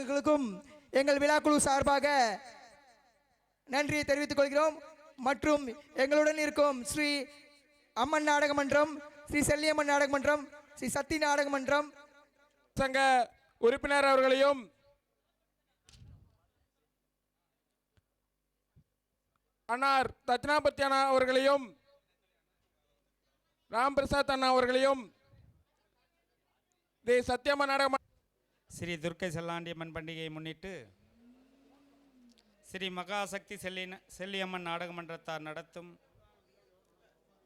அவர்களுக்கும் எங்கள் விழாக்குழு சார்பாக நன்றியை தெரிவித்துக் கொள்கிறோம். மற்றும் எங்களுடன் இருக்கும் ஸ்ரீ அம்மன் நாடக மன்றம், ஸ்ரீ செல்லியம்மன் நாடக மன்றம், ஸ்ரீ சக்தி நாடக மன்றம் சங்க உறுப்பினர் அவர்களையும் அன்னார் தட்சிணாபத்தி அண்ணா அவர்களையும் ராம் பிரசாத் அண்ணா அவர்களையும் சத்தியம்மன் நாடக ஸ்ரீ துர்க்கை செல்லாண்டியம்மன் பண்டிகையை முன்னிட்டு ஸ்ரீ மகாசக்தி செல்லியம்மன் நாடக மன்றத்தார் நடத்தும்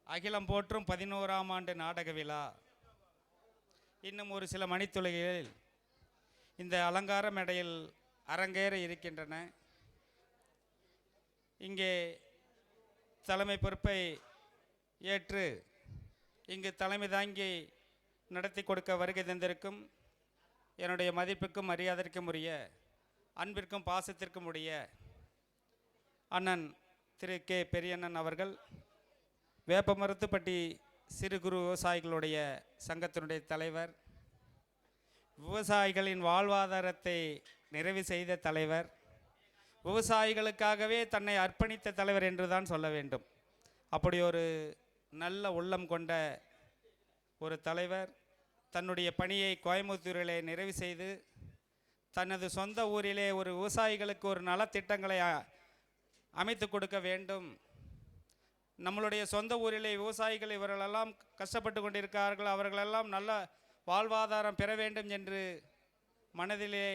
அகிலம் போற்றும் 11ஆம் ஆண்டு நாடக விழா இன்னும் ஒரு சில மணித்துளிகளில் இந்த அலங்கார மேடையில் அரங்கேற இருக்கின்றன. இங்கே தலைமை பொறுப்பை ஏற்று இங்கு தலைமை தாங்கி நடத்தி கொடுக்க வருகை தந்திருக்கும் என்னுடைய மதிப்புக்கும் மரியாதைக்கும் உரிய அன்பிற்கும் பாசத்திற்கும் உரிய அண்ணன் திரு கே பெரியண்ணன் அவர்கள், வேப்பமரத்துப்பட்டி சிறு குறு விவசாயிகளுடைய சங்கத்தினுடைய தலைவர், விவசாயிகளின் வாழ்வாதாரத்தை நிறைவு செய்த தலைவர், விவசாயிகளுக்காகவே தன்னை அர்ப்பணித்த தலைவர் என்று தான் சொல்ல வேண்டும். அப்படி ஒரு நல்ல உள்ளம் கொண்ட ஒரு தலைவர் தன்னுடைய பணியை கோயம்புத்தூரிலே நிறைவு செய்து தனது சொந்த ஊரிலே ஒரு விவசாயிகளுக்கு ஒரு நலத்திட்டங்களை அமைத்து கொடுக்க வேண்டும். நம்மளுடைய சொந்த ஊரிலே விவசாயிகள் இவர்களெல்லாம் கஷ்டப்பட்டு கொண்டிருக்கிறார்கள், அவர்களெல்லாம் நல்ல வாழ்வாதாரம் பெற வேண்டும் என்று மனதிலே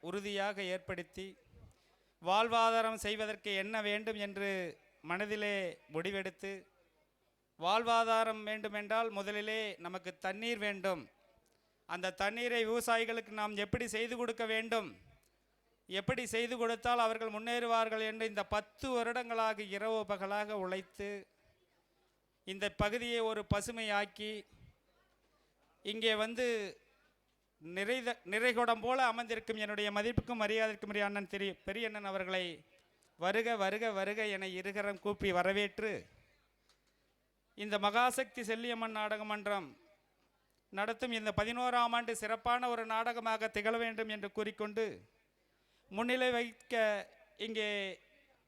உறுதியாக ஏற்படுத்தி வாழ்வாதாரம் செய்வதற்கு என்ன வேண்டும் என்று மனதிலே முடிவெடுத்து, வாழ்வாதாரம் வேண்டுமென்றால் முதலிலே நமக்கு தண்ணீர் வேண்டும், அந்த தண்ணீரை விவசாயிகளுக்கு நாம் எப்படி செய்து கொடுக்க வேண்டும், எப்படி செய்து கொடுத்தால் அவர்கள் முன்னேறுவார்கள் என்று இந்த 10 வருடங்களாக இரவு பகலாக உழைத்து இந்த பகுதியை ஒரு பசுமையாக்கி இங்கே வந்து நிறைகுடம் போல அமர்ந்திருக்கும் என்னுடைய மதிப்புக்கும் மரியாதைக்கும் உரிய அண்ணன் பெரியண்ணன் அவர்களை வருக வருக வருக என இருகரம் கூப்பி வரவேற்று இந்த மகாசக்தி செல்லியம்மன் நாடக மன்றம் நடத்தும் இந்த 11ஆம் ஆண்டு சிறப்பான ஒரு நாடகமாக திகழ வேண்டும் என்று கூறிக்கொண்டு முன்னிலை வைக்க இங்கே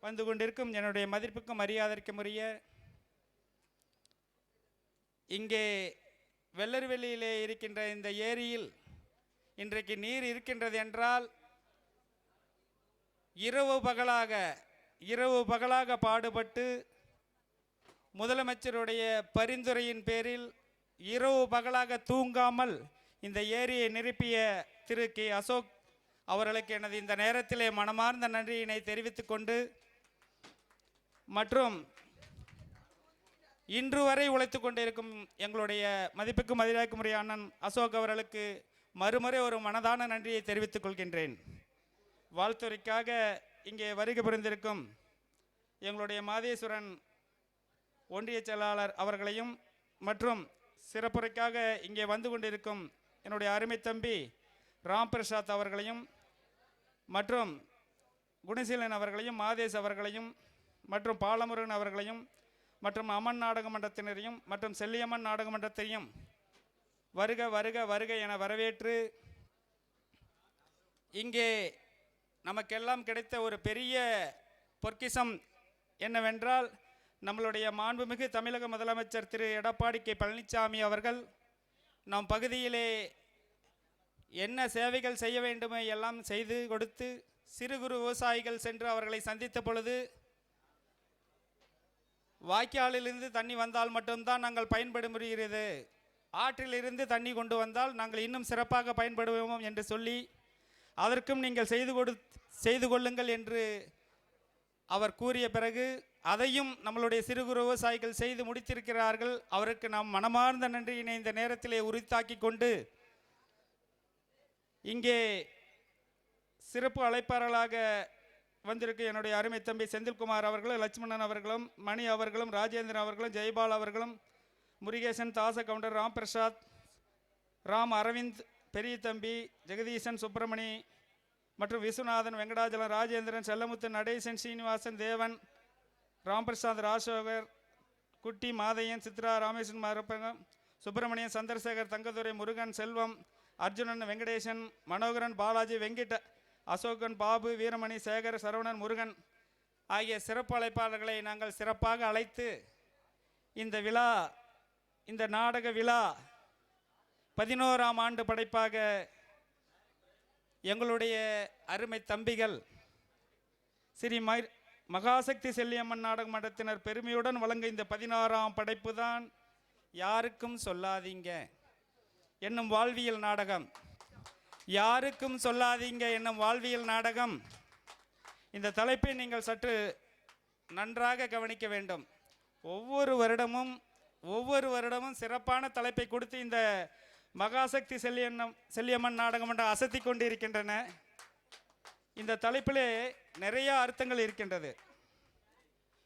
வந்து கொண்டிருக்கும் என்னுடைய மதிப்புக்கும் மரியாதைக்கும் உரிய இங்கே வெள்ளர்வெளியிலே இருக்கின்ற இந்த ஏரியில் இன்றைக்கு நீர் இருக்கின்றது என்றால் இரவு பகலாக பாடுபட்டு முதலமைச்சருடைய பரிந்துரையின் பேரில் இரவு பகலாக தூங்காமல் இந்த ஏரியை நிரப்பிய திரு கே அசோக் அவர்களுக்கு எனது இந்த நேரத்திலே மனமார்ந்த நன்றியினை தெரிவித்துக் கொண்டு, மற்றும் இன்று வரை உழைத்து கொண்டிருக்கும் எங்களுடைய மதிப்புக்கும் மதிப்புக்கும் உரிய அண்ணன் அசோக் அவர்களுக்கு மறுமுறை ஒரு மனதான நன்றியை தெரிவித்துக் கொள்கின்றேன். வாழ்த்துறைக்காக இங்கே வருகை புரிந்திருக்கும் எங்களுடைய மாதேஸ்வரன் ஒன்றிய செயலாளர் அவர்களையும் மற்றும் சிறப்புரைக்காக இங்கே வந்து கொண்டிருக்கும் என்னுடைய அருமை தம்பி ராம் பிரசாத் அவர்களையும் மற்றும் குணசீலன் அவர்களையும் மாதேஷ் அவர்களையும் மற்றும் பாலமுருகன் அவர்களையும் மற்றும் அம்மன் நாடக மன்றத்தினரையும் மற்றும் செல்லியம்மன் நாடக மன்றத்தையும் வருக வருக வருக என வரவேற்று இங்கே நமக்கெல்லாம் கிடைத்த ஒரு பெரிய பொற்கிசம் என்னவென்றால், நம்மளுடைய மாண்புமிகு தமிழக முதலமைச்சர் திரு எடப்பாடி கே பழனிசாமி அவர்கள் நம் பகுதியிலே என்ன சேவைகள் செய்ய வேண்டுமோ எல்லாம் செய்து கொடுத்து, சிறு குறு விவசாயிகள் சென்று அவர்களை சந்தித்த பொழுது, வாய்க்காலிலிருந்து தண்ணி வந்தால் மட்டும்தான் நாங்கள் பயன்பட முடிகிறது, ஆற்றிலிருந்து தண்ணி கொண்டு வந்தால் நாங்கள் இன்னும் சிறப்பாக பயன்படுவோம் என்று சொல்லி, அதற்கும் நீங்கள் செய்து கொள்ளுங்கள் என்று அவர் கூறிய பிறகு அதையும் நம்மளுடைய சிறு குறு விவசாயிகள் செய்து முடித்திருக்கிறார்கள். அவருக்கு நாம் மனமார்ந்த நன்றியினை இந்த நேரத்திலே உரித்தாக்கி கொண்டு, இங்கே சிறப்பு அழைப்பாளர்களாக வந்திருக்க என்னுடைய அருமை தம்பி செந்தில்குமார் அவர்களும், லட்சுமணன் அவர்களும், மணி அவர்களும், ராஜேந்திரன் அவர்களும், ஜெயபால் அவர்களும், முருகேசன், தாச கவுண்டர், ராம் பிரசாத், ராம் அரவிந்த், பெரிய தம்பி, ஜெகதீசன், சுப்பிரமணி மற்றும் விஸ்வநாதன், வெங்கடாஜலம், ராஜேந்திரன், செல்லமுத்து, நடேசன், சீனிவாசன், தேவன், ராம் பிரசாத், ராஜசோகர், குட்டி, மாதையன், சித்ரா, ராமேஸ்வரன், மரப்பன், சுப்பிரமணியன், சந்திரசேகர், தங்கதுரை, முருகன், செல்வம், அர்ஜுனன், வெங்கடேசன், மனோகரன், பாலாஜி, வெங்கிட்ட அசோகன், பாபு, வீரமணி, சேகர், சரவணன், முருகன் ஆகிய சிறப்பு அழைப்பாளர்களை நாங்கள் சிறப்பாக அழைத்து இந்த நாடக விழா 11ஆம் ஆண்டு படைப்பாக எங்களுடைய அருமை தம்பிகள் ஸ்ரீ மகாசக்தி செல்லியம்மன் நாடக மன்றத்தினர் பெருமையுடன் வழங்க இந்த 16ஆம் படைப்பு தான் யாருக்கும் சொல்லாதீங்க என்னும் வாழ்வியல் நாடகம். யாருக்கும் சொல்லாதீங்க என்னும் வாழ்வியல் நாடகம். இந்த தலைப்பை நீங்கள் சற்று நன்றாக கவனிக்க வேண்டும். ஒவ்வொரு வருடமும் சிறப்பான தலைப்பை கொடுத்து இந்த மகாசக்தி செல்லியம்மன் நாடகம் மன்றம் அசத்தி கொண்டு இருக்கின்றன. இந்த தலைப்பிலே நிறைய அர்த்தங்கள் இருக்கின்றது.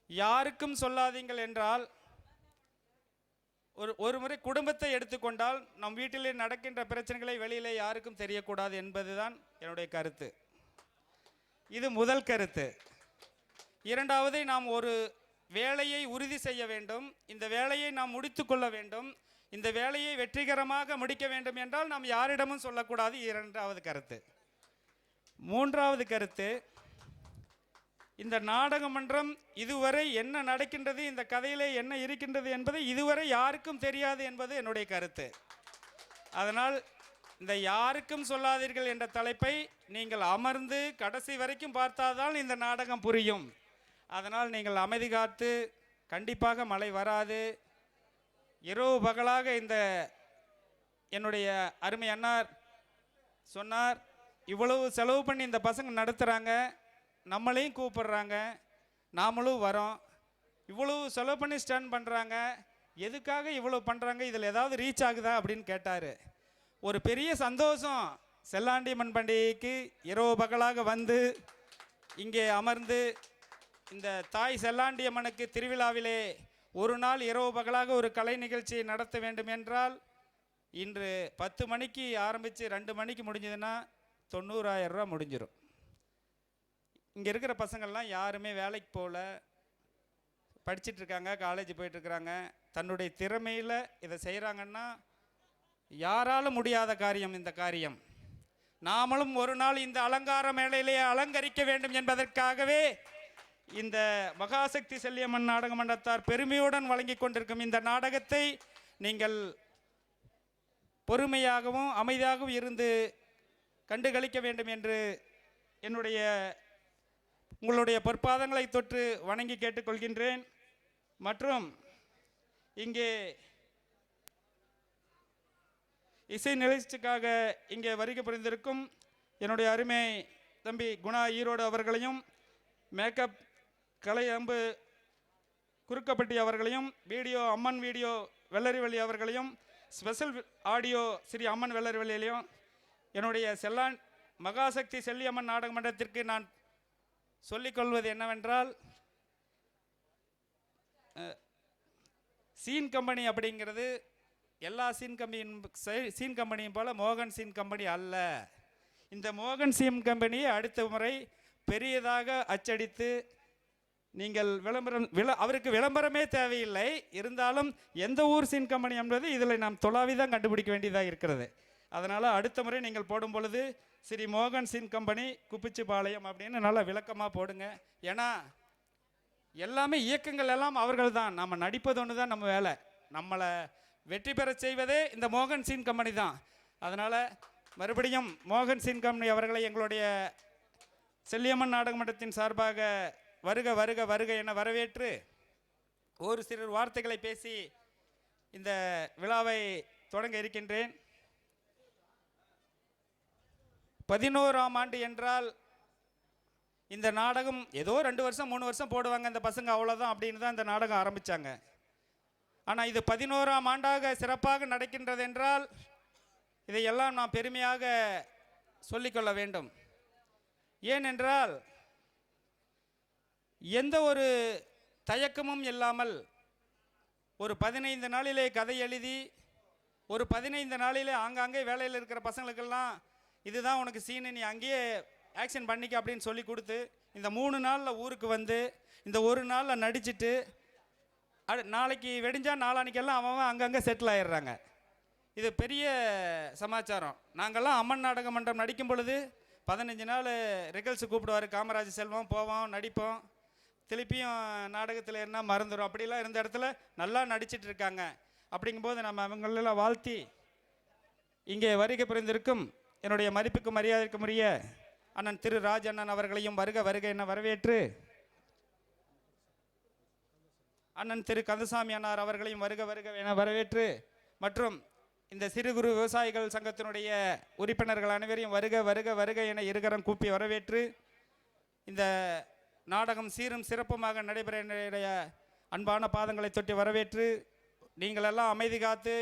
யாருக்கும் சொல்லாதீங்கள் என்றால் ஒரு முறை குடும்பத்தை எடுத்துக்கொண்டால் நம் வீட்டிலே நடக்கின்ற பிரச்சனைகளை வெளியிலே யாருக்கும் தெரியக்கூடாது என்பதுதான் என்னுடைய கருத்து. இது முதல் கருத்து. இரண்டாவது, நாம் ஒரு வேலையை உறுதி செய்ய வேண்டும். இந்த வேலையை நாம் முடித்து கொள்ள வேண்டும். இந்த வேலையை வெற்றிகரமாக முடிக்க வேண்டும் என்றால் நாம் யாரிடமும் சொல்லக்கூடாது. இரண்டாவது கருத்து. மூன்றாவது கருத்து, இந்த நாடக மன்றம் இதுவரை என்ன நடக்கின்றது, இந்த கதையிலே என்ன இருக்கின்றது என்பதை இதுவரை யாருக்கும் தெரியாது என்பது என்னுடைய கருத்து. அதனால் இந்த யாருக்கும் சொல்லாதீர்கள் என்ற தலைப்பை நீங்கள் அமர்ந்து கடைசி வரைக்கும் பார்த்தால்தான் இந்த நாடகம் புரியும். அதனால் நீங்கள் அமைதி காத்து, கண்டிப்பாக மழை வராது, இரவு பகலாக இந்த என்னுடைய அருமை அண்ணார் சொன்னார், இவ்வளவு செலவு பண்ணி இந்த பசங்க நடத்துகிறாங்க, நம்மளையும் கூப்பிடுறாங்க, நாமளும் வரோம், இவ்வளவு செலவு பண்ணி ஸ்டாண்ட் பண்ணுறாங்க, எதுக்காக இவ்வளோ பண்ணுறாங்க, இதில் ஏதாவது ரீச் ஆகுதா அப்படின்னு கேட்டார். ஒரு பெரிய சந்தோஷம். செல்லாண்டியம்மன் பண்டிகைக்கு இரவு பகலாக வந்து இங்கே அமர்ந்து இந்த தாய் செல்லாண்டியம்மனுக்கு திருவிழாவிலே ஒரு நாள் இரவு பகலாக ஒரு கலை நிகழ்ச்சியை நடத்த வேண்டும் என்றால் இன்று 10 மணிக்கு ஆரம்பித்து 2 மணிக்கு முடிஞ்சதுன்னா 90,000 ரூபா முடிஞ்சிடும். இங்கே இருக்கிற பசங்கள்லாம் யாருமே வேலைக்கு போகல, படிச்சிட்ருக்காங்க, காலேஜ் போயிட்டுருக்குறாங்க. தன்னுடைய திறமையில் இதை செய்கிறாங்கன்னா யாராலும் முடியாத காரியம் இந்த காரியம். நாமளும் ஒரு நாள் இந்த அலங்கார மேடையிலே அலங்கரிக்க வேண்டும் என்பதற்காகவே இந்த மகாசக்தி செல்லியம்மன் நாடக மன்றத்தார் பெருமையுடன் வழங்கி கொண்டிருக்கும் இந்த நாடகத்தை நீங்கள் பொறுமையாகவும் அமைதியாகவும் இருந்து கண்டுகளிக்க வேண்டும் என்று உங்களுடைய பொற்பாதங்களை தொட்டு வணங்கி கேட்டுக்கொள்கின்றேன். மற்றும் இங்கே இசை நிகழ்ச்சிக்காக இங்கே வருகை புரிந்திருக்கும் என்னுடைய அருமை தம்பி குணா ஈரோடு அவர்களையும், மேக்கப் கலை அம்பு குறுக்கப்பட்டி அவர்களையும், அம்மன் வீடியோ வெள்ளரிவள்ளி அவர்களையும், ஸ்பெஷல் ஆடியோ ஸ்ரீ அம்மன் வெள்ளரிவள்ளியிலையும் என்னுடைய மகாசக்தி செல்லியம்மன் நாடக மன்றத்திற்கு நான் சொல்லிக்கொள்வது என்னவென்றால், சீன் கம்பெனி அப்படிங்கிறது எல்லா சீன் கம்பெனியும் போல மோகன் சீன் கம்பெனி அல்ல. இந்த மோகன் சீன் கம்பெனியை அடுத்த முறை பெரியதாக அச்சடித்து நீங்கள் அவருக்கு விளம்பரமே தேவையில்லை. இருந்தாலும் எந்த ஊர் சீன் கம்பெனி என்பது இதில் நாம் தொலாவி தான் கண்டுபிடிக்க வேண்டியதாக இருக்கிறது. அதனால் அடுத்த முறை நீங்கள் போடும் பொழுது ஸ்ரீ மோகன் சீன் கம்பெனி குப்பிச்சிபாளையம் அப்படின்னு நல்லா விளக்கமாக போடுங்க. ஏன்னா எல்லாமே இயக்கங்கள் எல்லாம் அவர்கள் தான், நம்ம நடிப்பது ஒன்று தான் நம்ம வேலை. நம்மளை வெற்றி பெற செய்வதே இந்த மோகன் சீன் கம்பெனி தான். அதனால் மறுபடியும் மோகன் சீன் கம்பெனி அவர்களை எங்களுடைய செல்லியம்மன் நாடக மன்றத்தின் சார்பாக வருக வருக வருக என வரவேற்று ஒரு சிறு வார்த்தைகளை பேசி இந்த விழாவை தொடங்க இருக்கின்றேன். 11ஆம் ஆண்டு என்றால் இந்த நாடகம் ஏதோ 2 வருஷம் 3 வருஷம் போடுவாங்க இந்த பசங்க, அவ்வளோதான் அப்படின்னு தான் இந்த நாடகம் ஆரம்பித்தாங்க. ஆனால் இது 11ஆம் ஆண்டாக சிறப்பாக நடக்கின்றது என்றால் இதையெல்லாம் நாம் பெருமையாக சொல்லிக்கொள்ள வேண்டும். ஏனென்றால் எந்த ஒரு தயக்கமும் இல்லாமல் ஒரு 15 நாளிலே கதை எழுதி ஒரு 15 நாளிலே ஆங்காங்கே வேலையில் இருக்கிற பசங்களுக்கெல்லாம் இதுதான் உனக்கு சீனு, நீ அங்கேயே ஆக்ஷன் பண்ணிக்க அப்படின்னு சொல்லி கொடுத்து இந்த 3 நாளில் ஊருக்கு வந்து இந்த ஒரு நாளில் நடிச்சுட்டு நாளைக்கு வெடிஞ்சா நாளானிக்கெல்லாம் அவன் அங்கங்கே செட்டில் ஆயிடுறாங்க. இது பெரிய சமாச்சாரம். நாங்கள்லாம் அம்மன் நாடக மன்றம் நடிக்கும் பொழுது 15 நாள் ரிகல்ஸு கூப்பிடுவார். காமராஜ் செல்வம், போவோம், நடிப்போம், திருப்பியும் நாடகத்தில் என்ன மறந்துடும். அப்படிலாம் இருந்த இடத்துல நல்லா நடிச்சிட்டு இருக்காங்க. அப்படிங்கும்போது நம்ம அவங்களெல்லாம் வாழ்த்தி இங்கே வருகை புரிந்திருக்கும் என்னுடைய மதிப்புக்கு மரியாதைக்கும் உரிய அண்ணன் திரு ராஜ் அண்ணன் அவர்களையும் வருக வருக என வரவேற்று, அண்ணன் திரு கந்தசாமி அண்ணார் அவர்களையும் வருக வருக என வரவேற்று, மற்றும் இந்த சிறு குறு விவசாயிகள் சங்கத்தினுடைய உறுப்பினர்கள் அனைவரையும் வருக வருக வருக என இருகரம் கூப்பி வரவேற்று, இந்த நாடகம் சீரும் சிறப்புமாக நடைபெற என்னுடைய அன்பான பாதங்களை தொட்டி வரவேற்று, நீங்களெல்லாம் அமைதி காத்து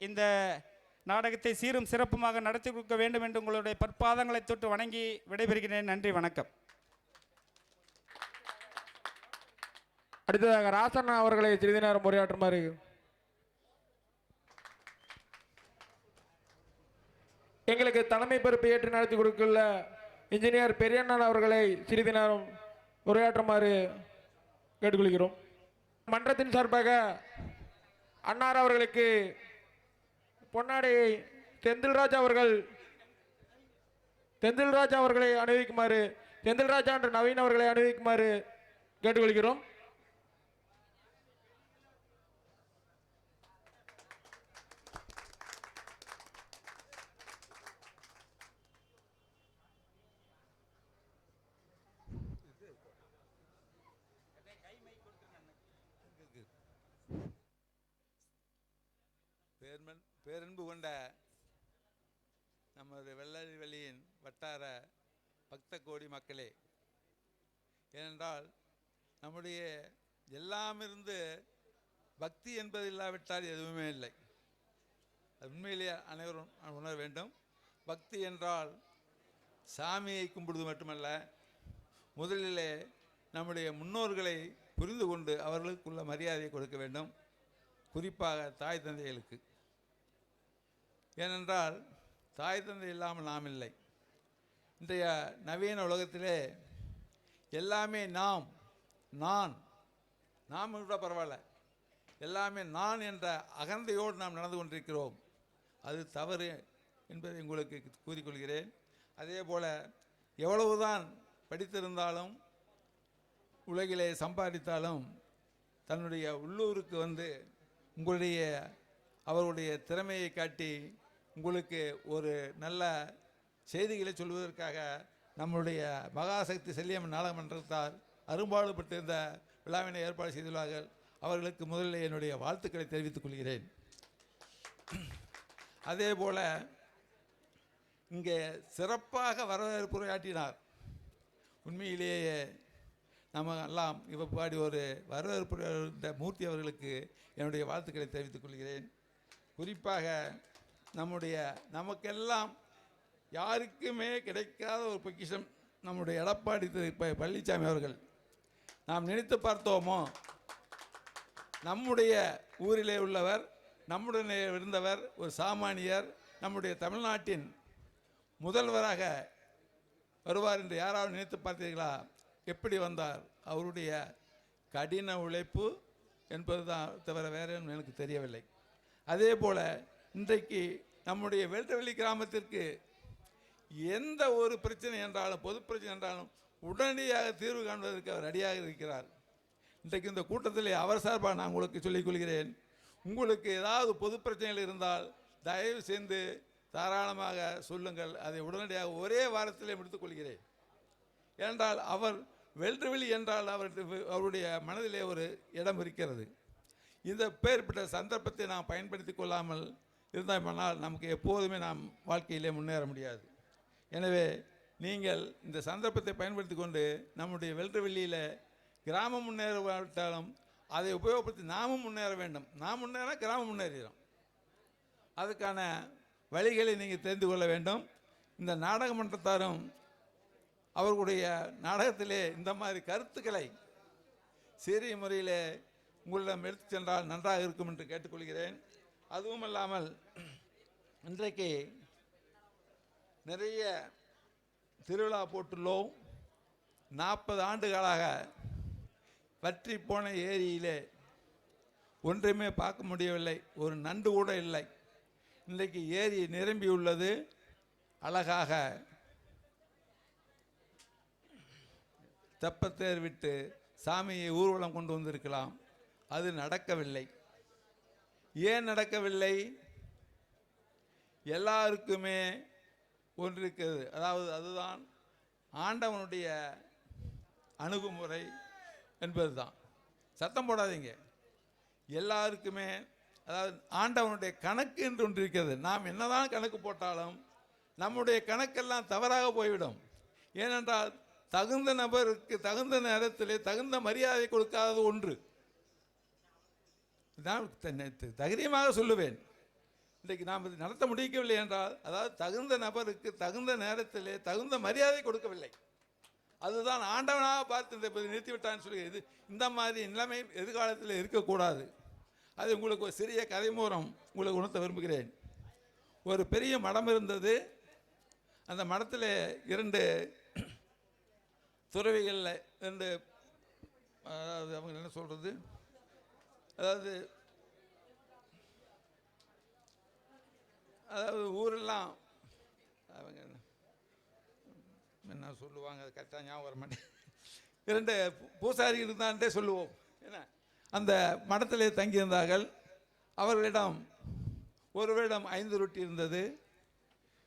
இந்த நாடகத்தை சீரும் சிறப்புமாக நடத்தி கொடுக்க வேண்டும் என்று உங்களுடைய பற்பாதங்களை தொட்டு வணங்கி விடைபெறுகிறேன். நன்றி, வணக்கம். அடுத்ததாக ராசண்ணா அவர்களை சிறிது நேரம் உரையாற்றுமாறு. எங்களுக்கு தலைமை பொறுப்பு ஏற்று நடத்தி கொடுத்துள்ள இன்ஜினியர் பெரியண்ணன் அவர்களை சிறிது நேரம் உரையாற்றுமாறு கேட்டுக்கொள்கிறோம். மன்றத்தின் சார்பாக அன்னார் அவர்களுக்கு பொன்னாடையை செந்தில்ராஜ் அவர்களை அணிவிக்குமாறு, செந்தில்ராஜா என்ற நவீன் அவர்களை அணிவிக்குமாறு கேட்டுக்கொள்கிறோம். பேரன்பு கொண்ட நமது வெள்ளரிவெளியின் வட்டார பக்த கோடி மக்களே, ஏனென்றால் நம்முடைய எல்லாம் இருந்து பக்தி என்பது இல்லாவிட்டால் எதுவுமே இல்லை. உண்மையிலேயே அனைவரும் உணர வேண்டும். பக்தி என்றால் சாமியை கும்பிடுவது மட்டுமல்ல, முதலிலே நம்முடைய முன்னோர்களை புரிந்து கொண்டு அவர்களுக்குள்ள மரியாதையை கொடுக்க வேண்டும். குறிப்பாக தாய் தந்தைகளுக்கு. ஏனென்றால் தாய் தந்தை இல்லாமல் நாம் இல்லை. இன்றைய நவீன உலகத்திலே எல்லாமே நாம் கூட பரவாயில்ல, எல்லாமே நான் என்ற அகந்தையோடு நாம் நடந்து கொண்டிருக்கிறோம். அது தவறு என்பதை உங்களுக்கு கூறிக்கொள்கிறேன். அதே போல் எவ்வளவுதான் படித்திருந்தாலும் உலகிலே சம்பாதித்தாலும் தன்னுடைய உள்ளூருக்கு வந்து அவருடைய திறமையை காட்டி உங்களுக்கு ஒரு நல்ல செய்திகளை சொல்வதற்காக நம்முடைய மகாசக்தி செல்லியம்மன் நாடகமன்றத்தார் அரும்பாடுபட்டு இந்த விழாவினை ஏற்பாடு செய்துள்ளார்கள். அவர்களுக்கு முதலில் என்னுடைய வாழ்த்துக்களை தெரிவித்துக் கொள்கிறேன். அதே போல் இங்கே சிறப்பாக வரவேற்புரையாற்றினார். உண்மையிலேயே நம்ம எல்லாம் இவ்வாறு ஒரு வரவேற்பு மூர்த்தி அவர்களுக்கு என்னுடைய வாழ்த்துக்களை தெரிவித்துக் கொள்கிறேன். குறிப்பாக நமக்கெல்லாம் யாருக்குமே கிடைக்காத ஒரு பொக்கிஷம் நம்முடைய எடப்பாடி பழனிசாமி அவர்கள். நாம் நினைத்து பார்த்தோமோ, நம்முடைய ஊரிலே உள்ளவர், நம்முடனே இருந்தவர், ஒரு சாமானியர், நம்முடைய தமிழ்நாட்டின் முதல்வராக வருவார் என்று யாராவது நினைத்து பார்த்தீர்களா? எப்படி வந்தார்? அவருடைய கடின உழைப்பு என்பது தான் தவிர வேறு எனக்கு தெரியவில்லை. அதே போல் இன்றைக்கு நம்முடைய வெள்ளரிவெளி கிராமத்திற்கு எந்த ஒரு பிரச்சனை என்றாலும், பொது பிரச்சனை என்றாலும் உடனடியாக தீர்வு காண்பதற்கு அவர் ரெடியாக இருக்கிறார். இன்றைக்கு இந்த கூட்டத்தில் அவர் சார்பாக நான் உங்களுக்கு சொல்லிக் கொள்கிறேன், உங்களுக்கு ஏதாவது பொது பிரச்சனைகள் இருந்தால் தயவு செய்து தாராளமாக சொல்லுங்கள். அதை உடனடியாக ஒரே வாரத்திலே முடித்துக் கொள்கிறேன். ஏனென்றால் அவர் வெள்ளரிவெளி என்றால் அவருடைய மனதிலே ஒரு இடம் இருக்கிறது. இந்த பேர்பட்ட சந்தர்ப்பத்தை நாம் பயன்படுத்தி கொள்ளாமல் இருந்தால் நமக்கு எப்போதுமே நாம் வாழ்க்கையிலே முன்னேற முடியாது. எனவே நீங்கள் இந்த சந்தர்ப்பத்தை பயன்படுத்தி கொண்டு நம்முடைய வெள்ளரிவெளியில் கிராமம் முன்னேறாவிட்டாலும் அதை உபயோகப்படுத்தி நாமும் முன்னேற வேண்டும். நாம் முன்னேற கிராமம் முன்னேறிடும். அதுக்கான வழிகளை நீங்கள் தெரிந்து கொள்ள வேண்டும். இந்த நாடக மன்றத்தாரும் அவர்களுடைய நாடகத்திலே இந்த மாதிரி கருத்துக்களை சிறிய முறையில் உங்களிடம் எடுத்து சென்றால் நன்றாக இருக்கும் என்று கேட்டுக்கொள்கிறேன். அதுவும் இல்லாமல் இன்றைக்கு நிறைய திருவிழா போட்டுள்ளோம். 40 ஆண்டுகளாக வற்றி போன ஏரியிலே ஒன்றுமே பார்க்க முடியவில்லை, ஒரு நண்டு கூட இல்லை. இன்றைக்கு ஏரி நிரம்பியுள்ளது. அழகாக தெப்பத்தேர் விட்டு சாமியை ஊர்வலம் கொண்டு வந்திருக்கலாம். அது நடக்கவில்லை. ஏன் நடக்கவில்லை? எல்லாருக்குமே ஒன்று இருக்கிறது. அதாவது அதுதான் ஆண்டவனுடைய அணுகுமுறை என்பது தான். சத்தம் போடாதீங்க. எல்லாருக்குமே அதாவது ஆண்டவனுடைய கணக்கு என்று ஒன்று இருக்கிறது. நாம் என்னதான் கணக்கு போட்டாலும் நம்முடைய கணக்கெல்லாம் தவறாக போய்விடும். ஏனென்றால் தகுந்த நபருக்கு தகுந்த நேரத்திலே தகுந்த மரியாதை கொடுக்காத ஒன்று. நான் தைரியமாக சொல்லுவேன். இன்றைக்கு நாம் இது நடத்த முடியவில்லை என்றால் அதாவது தகுந்த நபருக்கு தகுந்த நேரத்திலே தகுந்த மரியாதை கொடுக்கவில்லை. அதுதான் ஆண்டவனாக பார்த்து இந்த நிறுத்திவிட்டான்னு சொல்லி இது இந்த மாதிரி நிலைமை எதிர்காலத்தில் இருக்கக்கூடாது. அது உங்களுக்கு ஒரு சிறிய கதை மூலம் உங்களுக்கு உணர்த்த விரும்புகிறேன். ஒரு பெரிய மடம் இருந்தது. அந்த மடத்தில் 2 துறவிகளில் 2 அதாவது அவங்க என்ன சொல்கிறது, அதாவது ஊரெல்லாம் அவங்க என்ன சொல்லுவாங்க, அது கரெக்டாக ஞாபகம் வர மாட்டேன். 2 பூசாரிகள் இருந்தான்ட்டே சொல்லுவோம். என்ன அந்த மடத்திலே தங்கியிருந்தார்கள். அவர்களிடம் ஒருவரிடம் 5 ரொட்டி இருந்தது,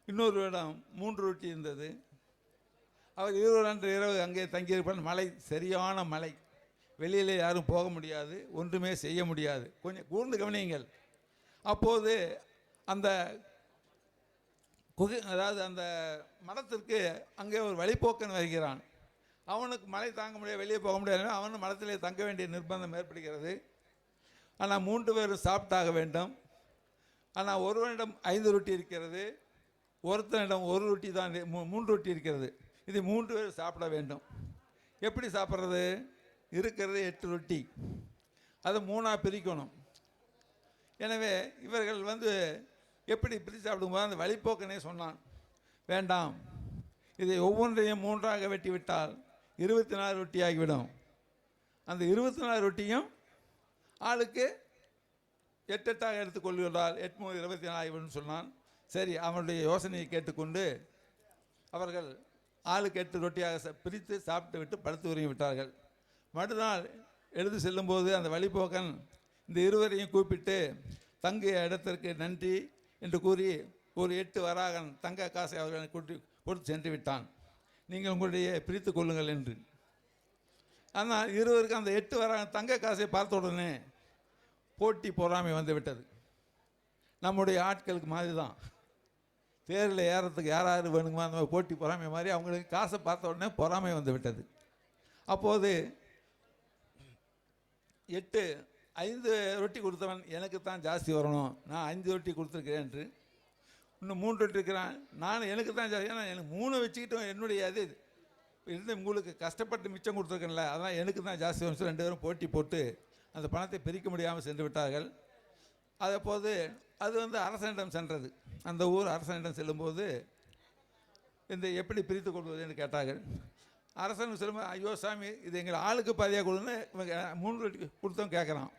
இன்னொருவரிடம் 3 ரொட்டி இருந்தது. அவர் 20 அன்று இரவு அங்கே தங்கியிருப்பார். மழை, சரியான மழை, வெளியிலே யாரும் போக முடியாது, ஒன்றுமே செய்ய முடியாது. கொஞ்சம் கூர்ந்து கவனியுங்கள். அப்போது அந்த அதாவது அந்த மடத்திற்கு அங்கே ஒரு வழிப்போக்கன் வருகிறான். அவனுக்கு மழை தாங்க முடியாது, வெளியே போக முடியாது. அவனும் மடத்திலே தங்க வேண்டிய நிர்பந்தம் ஏற்படுகிறது. ஆனால் 3 பேர் சாப்பிட்டாக வேண்டும். ஆனால் ஒருவனிடம் 5 ரொட்டி இருக்கிறது, ஒருத்தனிடம் 1 ரொட்டி தான், 3 ரொட்டி இருக்கிறது. இது 3 பேர் சாப்பிட வேண்டும். எப்படி சாப்பிட்றது? இருக்கிறது 8 ரொட்டி, அதை 3ஆக பிரிக்கணும். எனவே இவர்கள் எப்படி பிரித்து சாப்பிடும்போது அந்த வழிப்போக்கனே சொன்னான், வேண்டாம், இதை ஒவ்வொன்றையும் 3ஆக வெட்டிவிட்டால் 24 ரொட்டி ஆகிவிடும். அந்த 24 ரொட்டியும் ஆளுக்கு 8 எடுத்துக்கொள்கிறார். 8 3 24 ஆகிவிடும் சொன்னான். சரி, அவனுடைய யோசனையை கேட்டுக்கொண்டு அவர்கள் ஆளுக்கு 8 ரொட்டியாக பிரித்து சாப்பிட்டு விட்டு படுத்து உறங்கி விட்டார்கள். மறுநாள் எழுந்து செல்லும்போது அந்த வழிப்போக்கன் இந்த இருவரையும் கூப்பிட்டு தங்கிய இடத்திற்கு நன்றி என்று கூறி ஒரு 8 வராகன் தங்க காசை அவர்களை கொடுத்து சென்று விட்டான். நீங்கள் உங்களுடைய பிரித்து கொள்ளுங்கள் என்று. ஆனால் இருவருக்கு அந்த 8 வராகன் தங்க காசை பார்த்த உடனே போட்டி பொறாமை வந்து விட்டது. நம்முடைய ஆட்களுக்கு மாதிரி தான், தேரில் ஏறத்துக்கு யார் வேணுமா அந்த போட்டி பொறாமை மாதிரி அவங்களுக்கு காசை பார்த்த உடனே பொறாமை வந்து விட்டது. அப்போது 5 ரொட்டி கொடுத்தவன் எனக்கு தான் ஜாஸ்தி வரணும், நான் 5 ரொட்டி கொடுத்துருக்கிறேன் என்று. இன்னும் 3 ரொட்டி இருக்கிறான், நான் எனக்கு தான் ஜாஸ்தி, ஏன்னா எனக்கு 3 வச்சுக்கிட்டோம், என்னுடைய அது இருந்து உங்களுக்கு கஷ்டப்பட்டு மிச்சம் கொடுத்துருக்கேன்ல, அதெல்லாம் எனக்கு தான் ஜாஸ்தி வரும். 2 பேரும் போட்டி போட்டு அந்த பணத்தை பிரிக்க முடியாமல் சென்று விட்டார்கள். அதப்போது அது அரசனிடம் சென்றது. அந்த ஊர் அரசனிடம் செல்லும்போது இந்த எப்படி பிரித்து கொள்வது என்று கேட்டார்கள். அரசன் சொல்லும்போது, ஐயோ சாமி, இது எங்களை ஆளுக்கு பாதியாக கொடுன்னு இவங்க 3 ரொட்டி கொடுத்தவன் கேட்குறான்.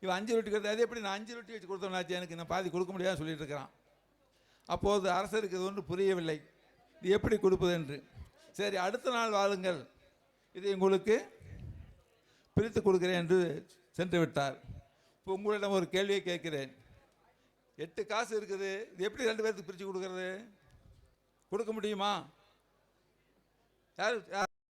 இவன் 5 ரொட்டி கொடுத்தா, அது எப்படி நான் 5 ரொட்டி வச்சு கொடுத்தவனாச்சு, எனக்கு நான் பாதி கொடுக்க முடியாதுன்னு சொல்லிட்டு இருக்கிறான். அப்போது அரசருக்கு இது ஒன்று புரியவில்லை, இது எப்படி கொடுப்பது என்று. சரி, அடுத்த நாள் வாழுங்கள், இதை உங்களுக்கு பிரித்து கொடுக்கிறேன் என்று சென்று விட்டார். இப்போ உங்களிடம் ஒரு கேள்வியை கேட்கிறேன். 8 காசு இருக்குது, இது எப்படி 2 பேருக்கு பிரித்து கொடுக்கறது? கொடுக்க முடியுமா? யார்